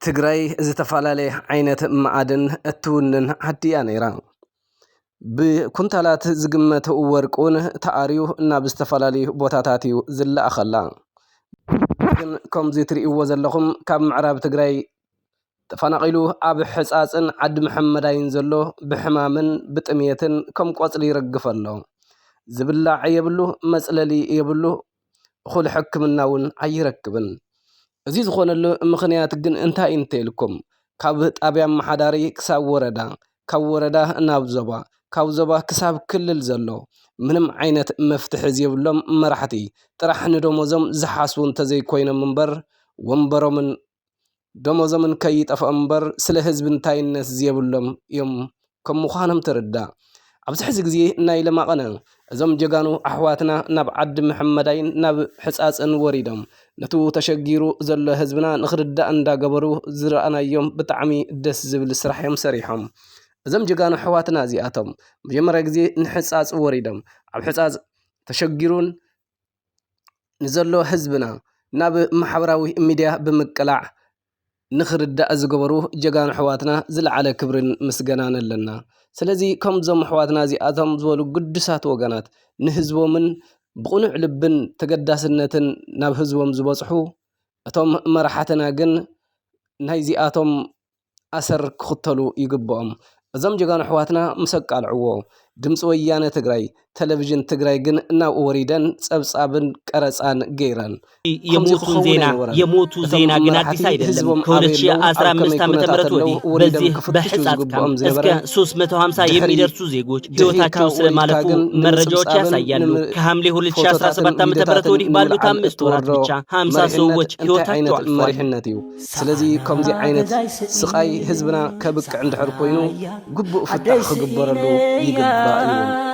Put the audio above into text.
ትግራይ ዝተፋላለየ ዓይነት ማዕድን እትውንን ዓዲያ ነይራ ብኩንታላት ዝግመት ወርቁን ተኣርዩ ናብ ዝተፈላለዩ ቦታታት እዩ ዝለኣኸላ ግን ከምዚ ትርእይዎ ዘለኹም ካብ ምዕራብ ትግራይ ተፈናቂሉ ኣብ ሕፃፅን ዓዲ መሐመዳይን ዘሎ ብሕማምን ብጥምየትን ከም ቆፅሊ ይረግፍ ኣሎ ዝብላዕ የብሉ መፅለሊ የብሉ እኹል ሕክምና እውን ኣይረክብን እዚ ዝኾነሉ ምኽንያት ግን እንታይ እንተይልኩም ካብ ጣብያ መሓዳሪ ክሳብ ወረዳ ካብ ወረዳ ናብ ዞባ ካብ ዞባ ክሳብ ክልል ዘሎ ምንም ዓይነት መፍትሒ ዘይብሎም መራሕቲ ጥራሕ ንደሞዞም ዝሓስቡ እንተዘይኮይኖም እምበር ወንበሮምን ደሞዞምን ከይጠፍኦም እምበር ስለ ህዝቢ እንታይነት ዘይብሎም እዮም ከም ምዃኖም ትርዳእ ኣብዚ ሕዚ ግዜ ናይ ለማቐነ እዞም ጀጋኑ ኣሕዋትና ናብ ዓዲ መሐመዳይን ናብ ሕፃፅን ወሪዶም ነቱ ተሸጊሩ ዘሎ ህዝብና ንኽርዳእ እንዳገበሩ ዝረኣናዮም ብጣዕሚ ደስ ዝብል ስራሕ እዮም ሰሪሖም እዞም ጀጋኑ ኣሕዋትና እዚኣቶም መጀመርያ ግዜ ንሕፃፅ ወሪዶም ኣብ ሕፃፅ ተሸጊሩን ንዘሎ ህዝብና ናብ ማሕበራዊ ሚድያ ብምቅላዕ ንኽርዳእ ዝገበሩ ጀጋኑ ኣሕዋትና ዝለዓለ ክብርን ምስገናን ኣለና ስለዚ ከምዞም ኣሕዋትና እዚኣቶም ዝበሉ ቅዱሳት ወገናት ንህዝቦምን ብቕኑዕ ልብን ተገዳስነትን ናብ ህዝቦም ዝበፅሑ እቶም መራሕትና ግን ናይ ዚኣቶም ኣሰር ክኽተሉ ይግብኦም እዞም ጀጋኑ ኣሕዋትና ምስ ኣቃልዕዎ ድምፂ ወያነ ትግራይ ቴሌቪዥን ትግራይ ግን ናብ ወሪደን ፀብፃብን ቀረፃን ገይረን የሞቱ ዜና ግን አዲስ አይደለም ከ2015 ዓመተ ምህረት ወዲህ በዚህ በሕፃጽ እስከ 350 የሚደርሱ ዜጎች ህይወታቸው ስለማለፉ መረጃዎች ያሳያሉ ከሐምሌ 2017 ዓመተ ምህረት ወዲህ ባሉት 5 ወራት ብቻ 50 ሰዎች ህይወታቸው አልፏል ስለዚህ ከምዚ ዓይነት ስቃይ ህዝብና ከብቅ እንድሕር ኮይኑ ግቡእ ፍታሕ ክግበረሉ ይግባእ እዩ